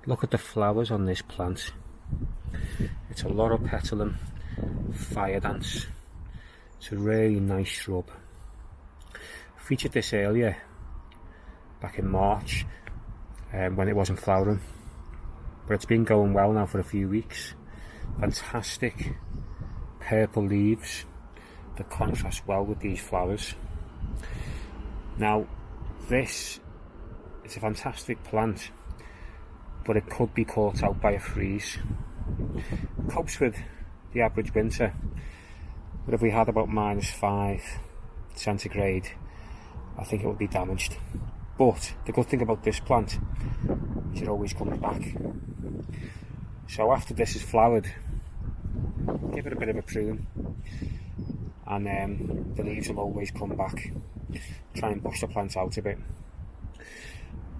Look at the flowers on this plant. It's a Loropetalum fire dance. It's a really nice shrub. Featured this earlier, back in March, when it wasn't flowering. But it's been going well now for a few weeks. Fantastic purple leaves that contrast well with these flowers. Now, this is a fantastic plant, but it could be caught out by a freeze. It copes with the average winter, but if we had about -5 centigrade, I think it would be damaged. But the good thing about this plant is it always comes back. So after this is flowered, give it a bit of a prune, and the leaves will always come back. Try and push the plant out a bit.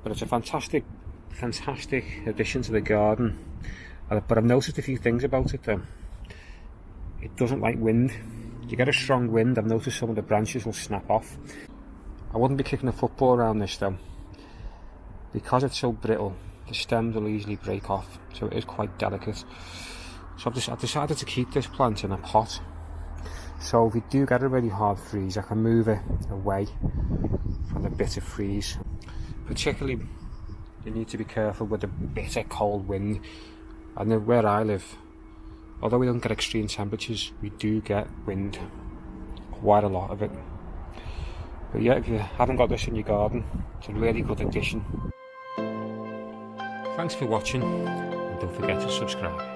But it's a fantastic addition to the garden. But I've noticed a few things about it though. It doesn't like wind. You get a strong wind, I've noticed some of the branches will snap off. I wouldn't be kicking a football around this though. Because it's so brittle, the stems will easily break off, so it is quite delicate. So I've decided to keep this plant in a pot. So if we do get a really hard freeze, I can move it away from the bitter freeze. Particularly, you need to be careful with the bitter cold wind. I know where I live, although we don't get extreme temperatures, we do get wind, quite a lot of it. But yeah, if you haven't got this in your garden, it's a really good addition. Thanks for watching, and don't forget to subscribe.